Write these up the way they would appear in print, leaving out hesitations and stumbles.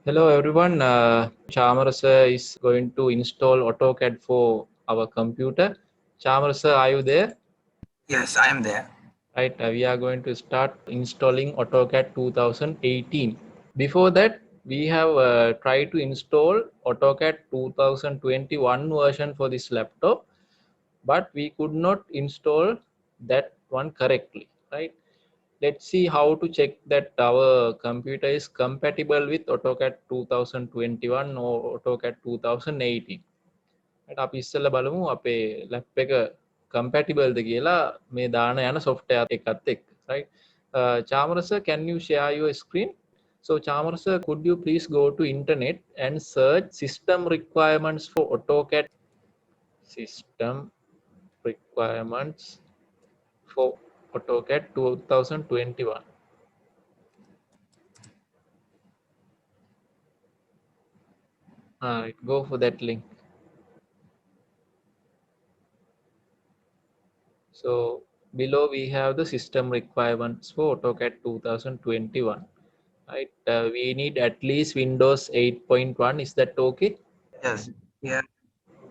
Hello everyone. Chamarasa is going to install AutoCAD for our computer. Chamarasa, are you there? Yes, I am there. Right. We are going to start installing AutoCAD 2018. Before that, we have tried to install AutoCAD 2021 version for this laptop, but we could not install that one correctly. Right. Let's see how to check that our computer is compatible with AutoCAD 2021 or AutoCAD 2018. right? අපි ඉස්සෙල්ලා බලමු අපේ lap එක compatible ද කියලා මේ දාන යන software එකත් එක්ක. Right? Chamarasa, can you share your screen? So Chamarasa, could you please go to internet and search system requirements for AutoCAD? System requirements for AutoCAD 2021. Alright, go for that link. So below we have the system requirements for AutoCAD 2021. Right, we need at least Windows 8.1. Is that okay? Yes, here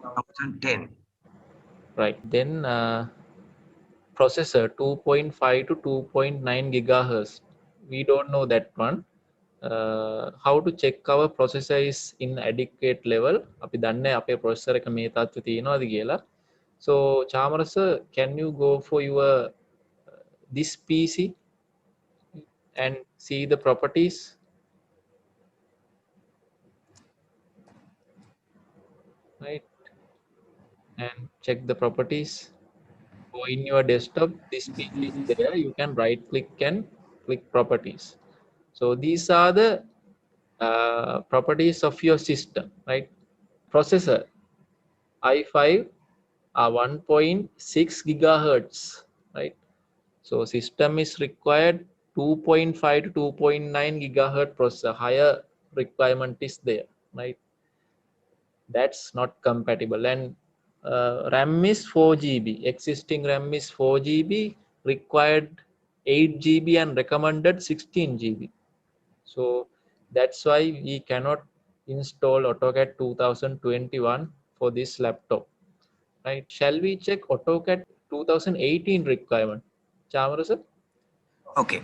2010. Right, then processor 2.5 to 2.9 gigahertz. We don't know that one. How to check our processor is in adequate level? අපි දන්නේ අපේ processor එක මේ තත්ත්වය තියෙනවද කියලා. So Chamarasa, can you go for your this PC and see the properties? Right, and check the properties. So in your desktop, this PC is there. You can right click and click properties. So these are the properties of your system, right? Processor i5 are 1.6 gigahertz, right? So system is required 2.5 to 2.9 gigahertz processor. Higher requirement is there, right? That's not compatible. And RAM is 4 GB. Existing RAM is 4 GB, required 8 GB and recommended 16 GB. So that's why we cannot install AutoCAD 2021 for this laptop. Right? Shall we check AutoCAD 2018 requirement? Chamarasa? Okay.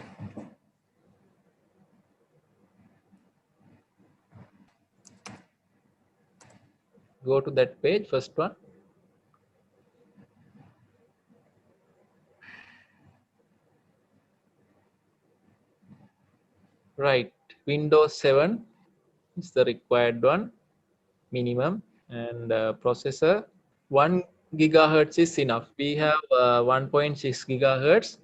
Go to that page, first one. Right, Windows 7 is the required one, minimum, and processor 1 gigahertz is enough. We have 1.6 gigahertz,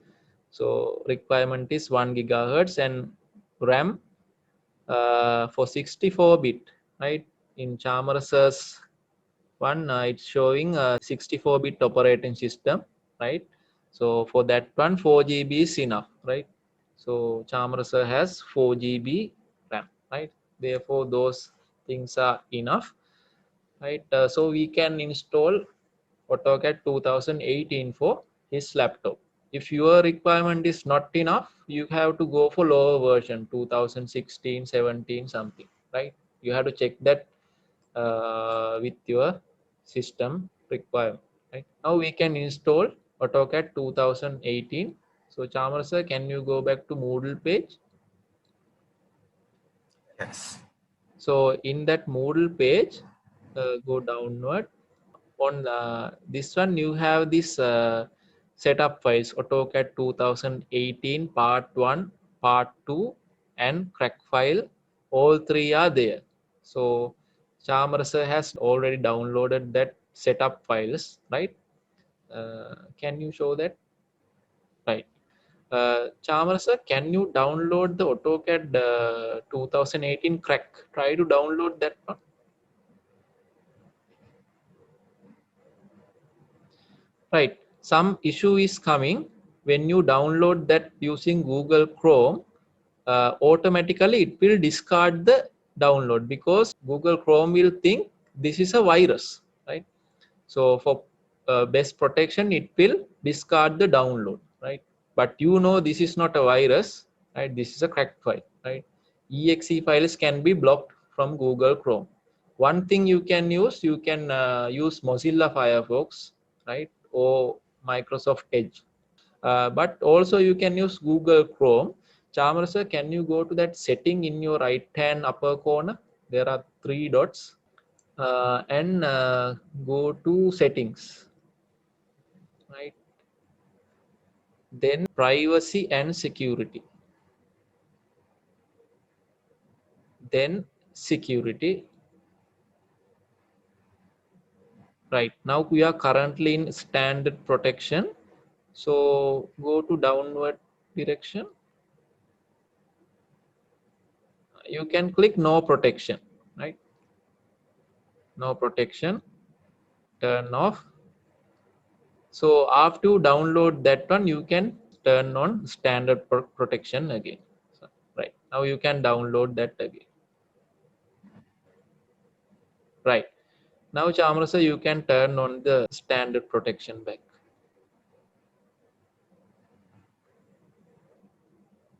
so requirement is 1 gigahertz, and RAM for 64-bit, right? In Chamarasa's one, it's showing a 64-bit operating system, right? So for that one, 4 GB is enough, right? So Chamarasa has 4 GB RAM, right? Therefore, those things are enough, right? So we can install AutoCAD 2018 for his laptop. If your requirement is not enough, you have to go for lower version 2016, 17, something, right? You have to check that with your system requirement. Right? Now we can install AutoCAD 2018. So Chamarasa, can you go back to Moodle page? Yes. So in that Moodle page, go downward. On this one, you have this setup files, AutoCAD 2018 part 1, part 2, and crack file. All three are there. So Chamarasa has already downloaded that setup files, right? Can you show that? Right. Chamarasa, can you download the AutoCAD 2018 crack? Try to download that one. Right, some issue is coming when you download that using Google Chrome. Automatically it will discard the download because Google Chrome will think this is a virus, right? So for best protection, it will discard the download, right? But you know this is not a virus, right? This is a cracked file, right? Exe files can be blocked from Google Chrome. One thing you can use Mozilla Firefox, right, or Microsoft Edge. But also you can use Google Chrome. Chamara sir, can you go to that setting in your right hand upper corner? There are 3 dots, and go to settings, right? Then privacy and security. Then security. Right, now we are currently in standard protection. So go to downward direction. You can click no protection, right? No protection, turn off. So after you download that one, you can turn on standard protection again. So, right, now you can download that again. Right, now Chamrasa, you can turn on the standard protection back.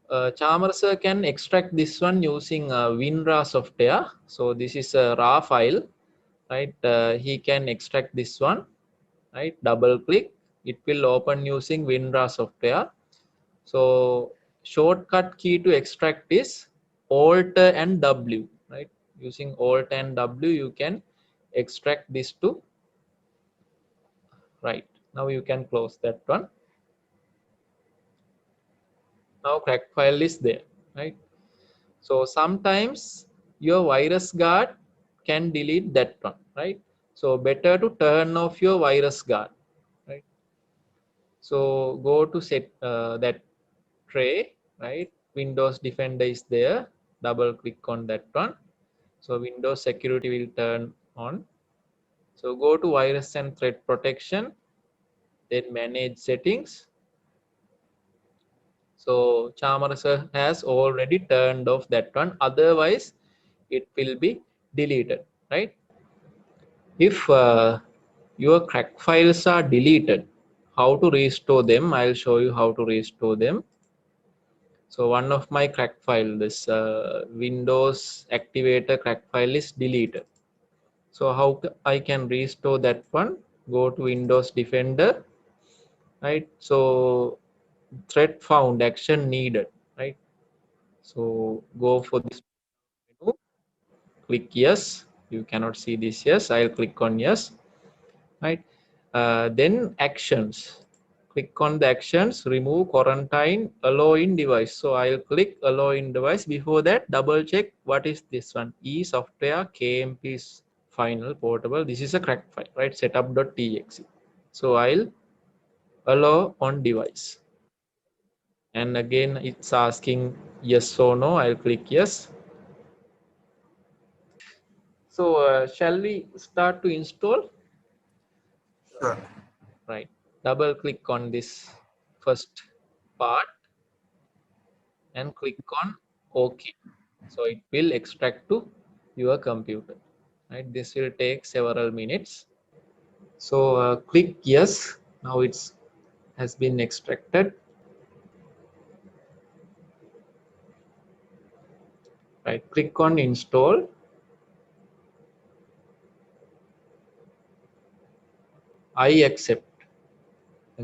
Chamrasa can extract this one using WinRAR software. So this is a raw file, right? He can extract this one, right? Double click, it will open using WinRAR software. So shortcut key to extract is Alt and W, right? Using Alt and W, you can extract this to, right? Now you can close that one. Now crack file is there, right? So sometimes your virus guard can delete that one, right? So better to turn off your virus guard, right? So go to set that tray, right? Windows Defender is there. Double click on that one. So Windows security will turn on. So go to virus and threat protection, then manage settings. So Chamarasa has already turned off that one. Otherwise, it will be deleted, right? If your crack files are deleted, how to restore them? I'll show you how to restore them. So one of my crack file, this Windows Activator crack file is deleted. So how I can restore that one? Go to Windows Defender, right? So threat found, action needed, right? So go for this menu, click yes. You cannot see this yes. I'll click on yes, right? Then actions. Click on the actions, remove quarantine, allow in device. So I'll click allow in device. Before that, double check what is this one. Software KMP final portable. This is a crack file, right? Setup.txt. So I'll allow on device. And again, it's asking yes or no. I'll click yes. So shall we start to install? Sure. Right. Double click on this first part and click on OK. So it will extract to your computer. Right. This will take several minutes. So click yes. Now it's has been extracted. Right. Click on install. I accept.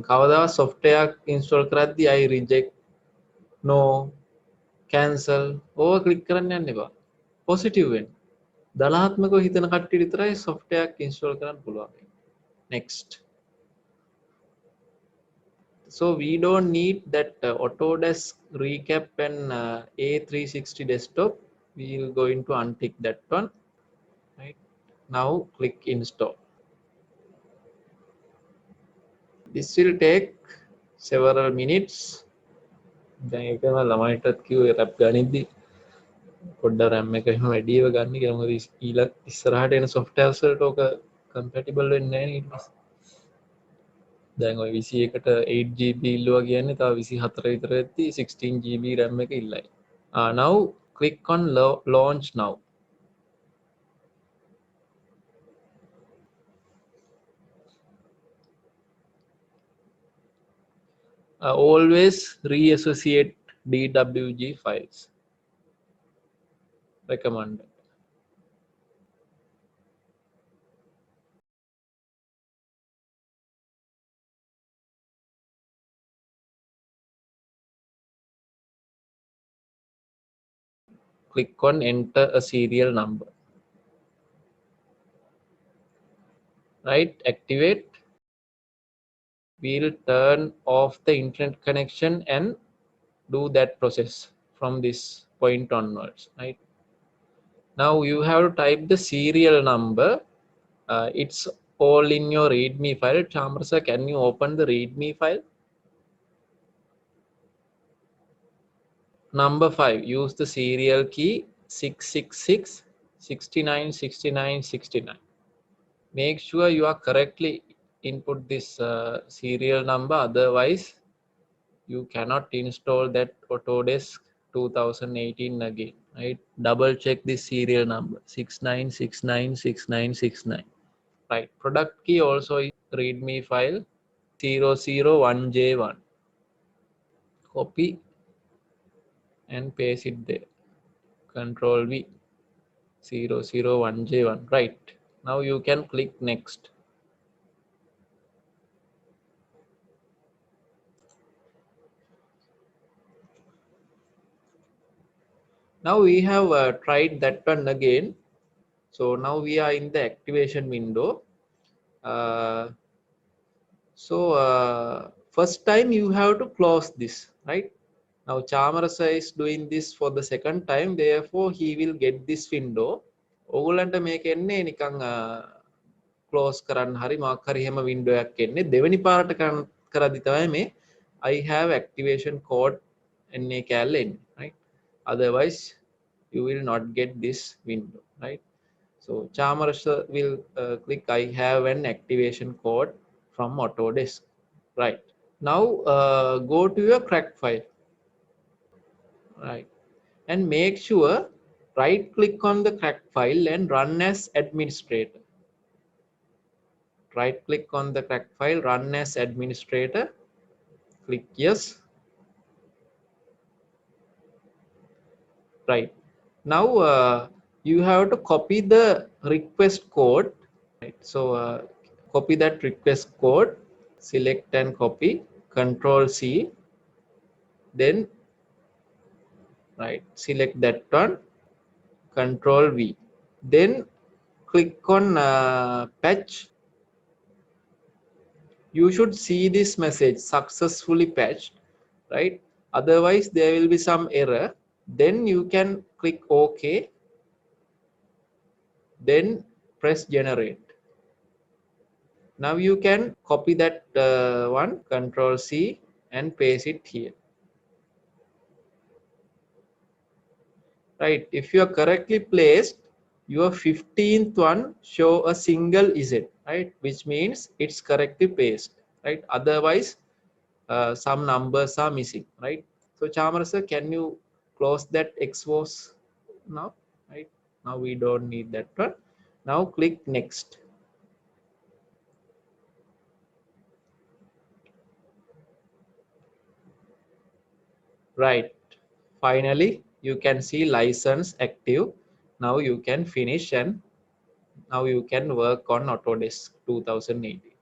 කවදා software install කරද්දී I reject, no, cancel ඕවා click කරන්න යන්න එපා. Positive වෙන්න. ධනාත්මකව හිතන කට්ටිය විතරයි software install කරන්න පුළුවන්. Next. So we don't need that Autodesk recap and A360 desktop. We will going to untick that one. Right. Now click install. This will take several minutes. දැන් ඒකම ළමයිටත් කිව්වේ රැප් ගනිද්දි පොඩ්ඩක් RAM එක එහෙම වැඩිව ගන්න කියලා. මොකද ඉස්සරහට එන softwares වලට ඕක compatible වෙන්නේ නැහැ නේ ඊට පස්සේ. දැන් ඔය 21ට 8GB ඉල්ලුවා කියන්නේ තව 24 විතර වෙද්දී 16GB RAM එක ඉල්ලයි. Now click on launch now. Always reassociate DWG files. Recommended. click on enter a serial number. Right, activate. We'll turn off the internet connection and do that process from this point onwards. Right, now you have to type the serial number. It's all in your readme file. Chamar sir, can you open the readme file? Number 5, use the serial key 666 69 69 69. Make sure you are correctly input this serial number, otherwise you cannot install that Autodesk 2018 again. Right, double check this serial number 69696969. Right, product key also is readme file 001J1. Copy and paste it there. Control V. 001J1. Right, now you can click next. Now we have tried that one again. So now we are in the activation window. First time you have to close this, right? Now Chamarasa is doing this for the second time, therefore he will get this window. ඕගොල්ලන්ට මේක එන්නේ නිකන් close කරන්න හරි මොකක් හරි හැම window එකක් එන්නේ දෙවෙනි පාරට කරද්දි තමයි මේ I have activation code එන්නේ කැල්ල එන්නේ, right? Otherwise you will not get this window, right? So Chamarasa will click I have an activation code from Autodesk. Right, now go to your crack file. Right, and make sure right click on the crack file and run as administrator. Right click on the crack file, run as administrator, click yes. Right, now you have to copy the request code. Right, so copy that request code, select and copy, Control C, then right select that one, Control V, then click on patch. You should see this message successfully patched, right? Otherwise there will be some error. Then you can click OK, then press generate. Now you can copy that one, Control C, and paste it here. Right, if you are correctly placed, your 15th one show a single Z, right, which means it's correctly placed, right? Otherwise some numbers are missing, right? So Chamar sir, can you close that XVOS now? Right, now we don't need that one. Now click next. Right, finally you can see license active. Now you can finish and now you can work on Autodesk 2018.